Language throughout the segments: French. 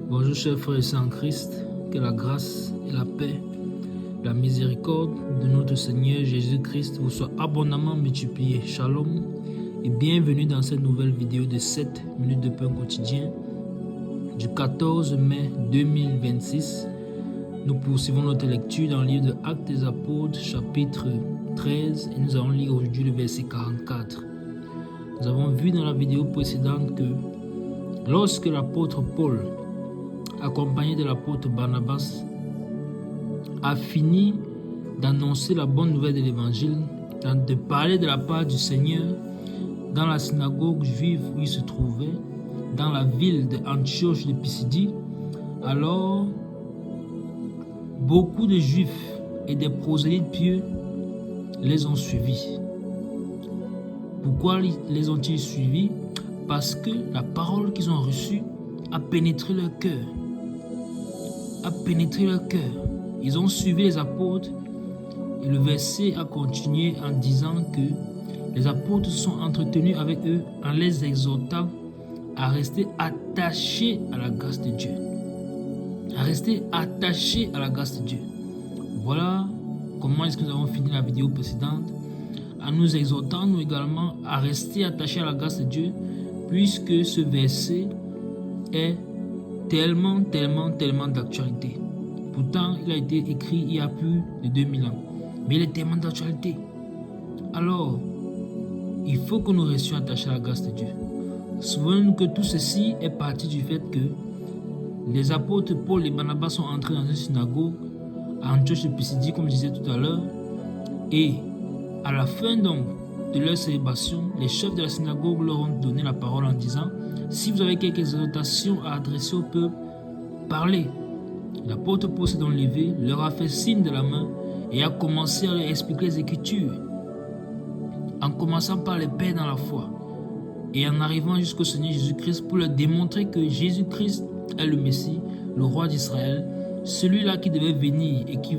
Bonjour chers frères et sœurs en Christ, que la grâce et la paix, la miséricorde de notre Seigneur Jésus-Christ vous soit abondamment multipliée. Shalom et bienvenue dans cette nouvelle vidéo de 7 minutes de pain quotidien du 14 mai 2026. Nous poursuivons notre lecture dans le livre de Actes des Apôtres chapitre 13 et nous allons lire aujourd'hui le verset 44. Nous avons vu dans la vidéo précédente que lorsque l'apôtre Paul, accompagné de l'apôtre Barnabas, a fini d'annoncer la bonne nouvelle de l'évangile, de parler de la part du Seigneur dans la synagogue juive où il se trouvait, dans la ville d'Antioche de Pisidie, alors beaucoup de Juifs et des prosélytes pieux les ont suivis. Pourquoi les ont-ils suivis? Parce que la parole qu'ils ont reçue a pénétré leur cœur. Ils ont suivi les apôtres et le verset a continué en disant que les apôtres se sont entretenus avec eux en les exhortant à rester attachés à la grâce de Dieu. Voilà comment est-ce que nous avons fini la vidéo précédente, en nous exhortant nous également à rester attachés à la grâce de Dieu, puisque ce verset est tellement d'actualité. Pourtant, il a été écrit il y a plus de 2000 ans. Mais il est tellement d'actualité. Alors, il faut que nous restions attachés à la grâce de Dieu. Souvenons-nous que tout ceci est parti du fait que les apôtres Paul et Barnabas sont entrés dans une synagogue à Antioche de Pisidie, comme je disais tout à l'heure. Et à la fin donc de leur célébration, les chefs de la synagogue leur ont donné la parole en disant: si vous avez quelques exhortations à adresser au peuple, parlez. L'apôtre Paul s'est donc levé, leur a fait signe de la main et a commencé à leur expliquer les Écritures, en commençant par les pères dans la foi et en arrivant jusqu'au Seigneur Jésus-Christ pour leur démontrer que Jésus-Christ est le Messie, le roi d'Israël, celui-là qui devait venir et qui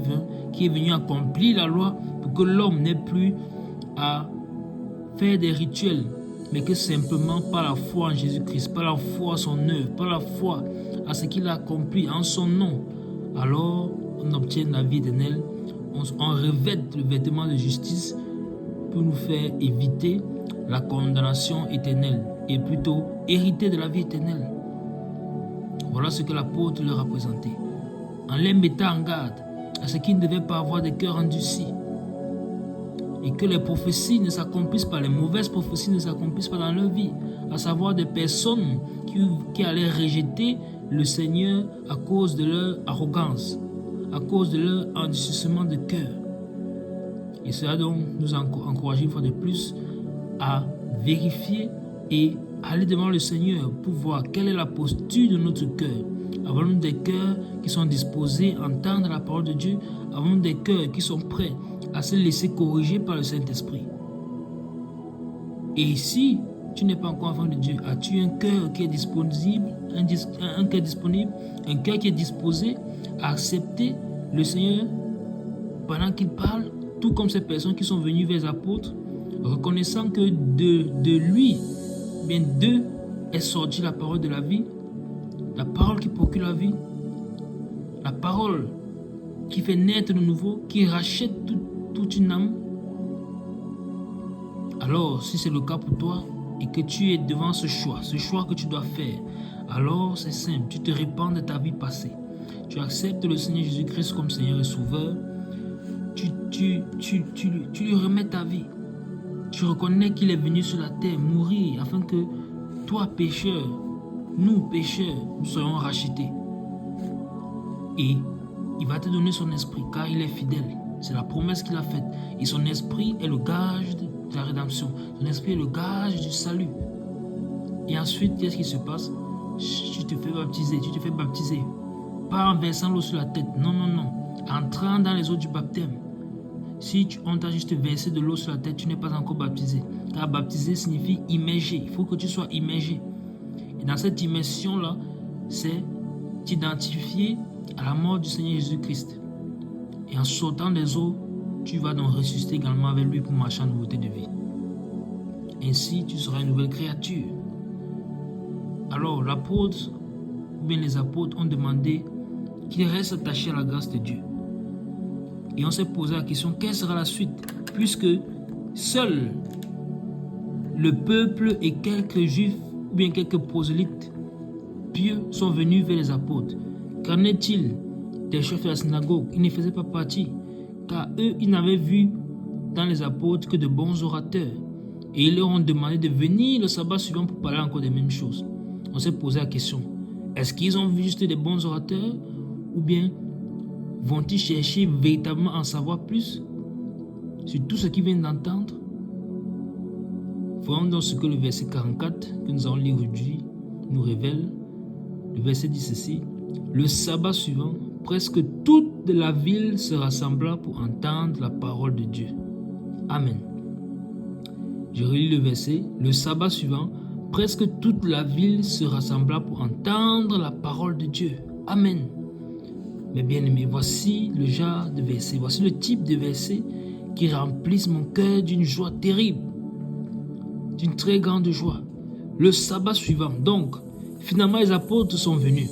est venu accomplir la loi pour que l'homme n'ait plus à faire des rituels, mais que simplement par la foi en Jésus-Christ, par la foi à son œuvre, par la foi à ce qu'il a accompli en son nom, alors on obtient la vie éternelle, on revêt le vêtement de justice pour nous faire éviter la condamnation éternelle et plutôt hériter de la vie éternelle. Voilà ce que l'apôtre leur a présenté, en les mettant en garde à ce qu'ils ne devaient pas avoir de cœur endurci, et que les prophéties ne s'accomplissent pas, les mauvaises prophéties ne s'accomplissent pas dans leur vie, à savoir des personnes qui allaient rejeter le Seigneur à cause de leur arrogance, à cause de leur endurcissement de cœur. Et cela donc nous encourage une fois de plus à vérifier et aller devant le Seigneur pour voir quelle est la posture de notre cœur. Avons-nous des cœurs qui sont disposés à entendre la parole de Dieu? Avons-nous des cœurs qui sont prêts à se laisser corriger par le Saint-Esprit? Et si tu n'es pas encore enfant de Dieu, as-tu un cœur qui est disponible, un cœur qui est disposé à accepter le Seigneur pendant qu'il parle, tout comme ces personnes qui sont venues vers les apôtres, reconnaissant que de lui, bien d'eux, est sortie la parole de la vie, la parole qui procure la vie, la parole qui fait naître de nouveau, qui rachète toute une âme. Alors, si c'est le cas pour toi et que tu es devant ce choix que tu dois faire, alors c'est simple, tu te répands de ta vie passée. Tu acceptes le Seigneur Jésus-Christ comme Seigneur et Sauveur. Tu lui remets ta vie. Tu reconnais qu'il est venu sur la terre mourir afin que toi, pécheur, nous, pécheurs, nous soyons rachetés. Et il va te donner son esprit car il est fidèle. C'est la promesse qu'il a faite. Et son esprit est le gage de la rédemption. Son esprit est le gage du salut. Et ensuite, qu'est-ce qui se passe? Tu te fais baptiser. Pas en versant l'eau sur la tête. Non. Entrant dans les eaux du baptême. Si on t'a juste versé de l'eau sur la tête, tu n'es pas encore baptisé. Car baptiser signifie immerger. Il faut que tu sois immergé. Et dans cette immersion-là, c'est t'identifier à la mort du Seigneur Jésus-Christ. Et en sortant des eaux, tu vas donc ressusciter également avec lui pour marcher en nouveauté de vie. Ainsi, tu seras une nouvelle créature. Alors, l'apôtre ou bien les apôtres ont demandé qu'ils restent attachés à la grâce de Dieu. Et on s'est posé la question, quelle sera la suite? Puisque seul le peuple et quelques juifs ou bien quelques prosélytes pieux sont venus vers les apôtres. Qu'en est-il des chefs de la synagogue? Ils ne faisaient pas partie, car eux, ils n'avaient vu dans les apôtres que de bons orateurs. Et ils leur ont demandé de venir le sabbat suivant pour parler encore des mêmes choses. On s'est posé la question, est-ce qu'ils ont vu juste des bons orateurs ou bien vont-ils chercher véritablement à en savoir plus sur tout ce qu'ils viennent d'entendre? Voyons donc ce que le verset 44 que nous allons lire aujourd'hui nous révèle. Le verset dit ceci: le sabbat suivant, presque toute la ville se rassembla pour entendre la parole de Dieu. Amen. Je relis le verset. Le sabbat suivant, presque toute la ville se rassembla pour entendre la parole de Dieu. Amen. Mes bien-aimés, voici le genre de verset, voici le type de verset qui remplissent mon cœur d'une joie terrible, d'une très grande joie. Le sabbat suivant, donc, finalement les apôtres sont venus.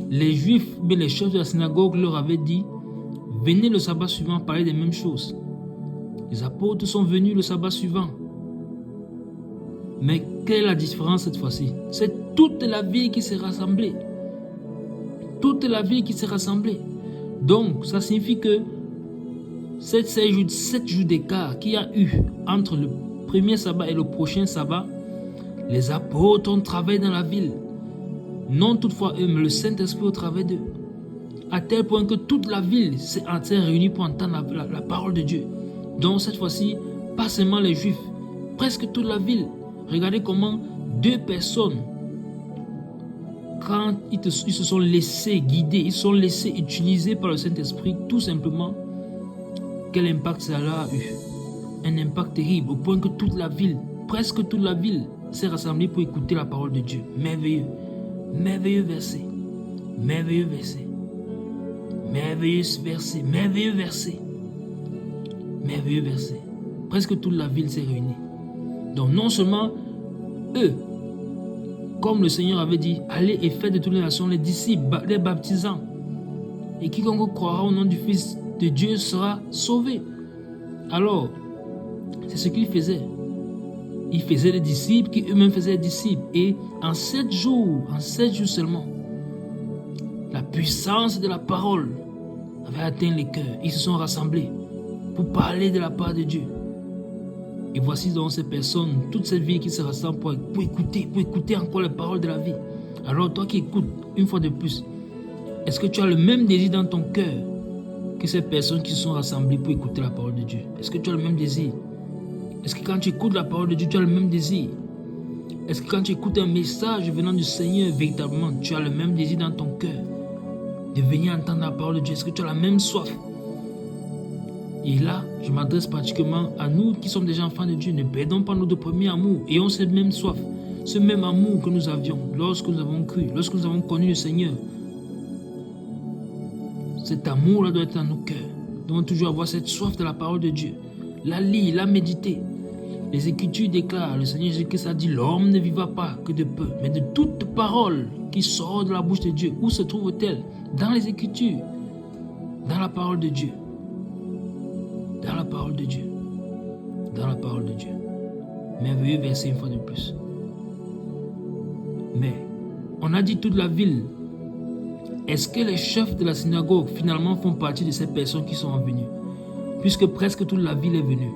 Les juifs, mais les chefs de la synagogue leur avaient dit, venez le sabbat suivant parler des mêmes choses. Les apôtres sont venus le sabbat suivant. Mais quelle est la différence cette fois-ci? C'est toute la ville qui s'est rassemblée. Toute la ville qui s'est rassemblée. Donc, ça signifie que 7 jours d'écart qu'il y a eu entre le premier sabbat et le prochain sabbat, les apôtres ont travaillé dans la ville. Non toutefois eux, mais le Saint-Esprit au travers d'eux. À tel point que toute la ville s'est réunie pour entendre la parole de Dieu. Donc cette fois-ci, pas seulement les Juifs, presque toute la ville. Regardez comment 2 personnes, quand ils se sont laissés guider, ils se sont laissés utiliser par le Saint-Esprit, tout simplement, quel impact cela a eu? Un impact terrible, au point que toute la ville, presque toute la ville, s'est rassemblée pour écouter la parole de Dieu. Merveilleux, merveilleux verset, merveilleux verset, merveilleux verset, merveilleux verset, merveilleux verset. Presque toute la ville s'est réunie. Donc non seulement eux, comme le Seigneur avait dit, allez et faites de toutes les nations les disciples, les baptisants. Et quiconque croira au nom du Fils de Dieu sera sauvé. Alors, c'est ce qu'ils faisaient. Ils faisaient des disciples qui eux-mêmes faisaient des disciples. Et en 7 jours seulement, la puissance de la parole avait atteint les cœurs. Ils se sont rassemblés pour parler de la part de Dieu. Et voici donc ces personnes, toute cette vie qui se rassemble pour écouter encore les paroles de la vie. Alors toi qui écoutes, une fois de plus, est-ce que tu as le même désir dans ton cœur que ces personnes qui se sont rassemblées pour écouter la parole de Dieu? Est-ce que tu as le même désir? Est-ce que quand tu écoutes la parole de Dieu, tu as le même désir? Est-ce que quand tu écoutes un message venant du Seigneur, véritablement, tu as le même désir dans ton cœur de venir entendre la parole de Dieu? Est-ce que tu as la même soif? Et là, je m'adresse particulièrement à nous qui sommes déjà enfants de Dieu. Ne perdons pas notre premier amour. Ayons cette même soif, ce même amour que nous avions lorsque nous avons cru, lorsque nous avons connu le Seigneur. Cet amour-là doit être dans nos cœurs. Nous devons toujours avoir cette soif de la parole de Dieu. La lire, la méditer. Les Écritures déclarent, le Seigneur Jésus-Christ a dit, l'homme ne vivra pas que de peu, mais de toute parole qui sort de la bouche de Dieu. Où se trouve-t-elle? Dans les Écritures, dans la parole de Dieu. Dans la parole de Dieu. Dans la parole de Dieu. Merveilleux verset une fois de plus. Mais, on a dit toute la ville. Est-ce que les chefs de la synagogue finalement font partie de ces personnes qui sont venues? Puisque presque toute la ville est venue.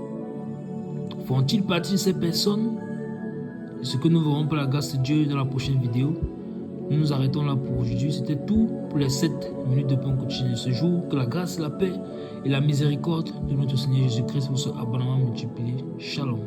Font-ils partie de ces personnes? C'est ce que nous verrons par la grâce de Dieu dans la prochaine vidéo. Nous nous arrêtons là pour aujourd'hui. C'était tout pour les 7 minutes de bon coaching de ce jour. Que la grâce, la paix et la miséricorde de notre Seigneur Jésus-Christ vous soient abondamment multipliées. Shalom.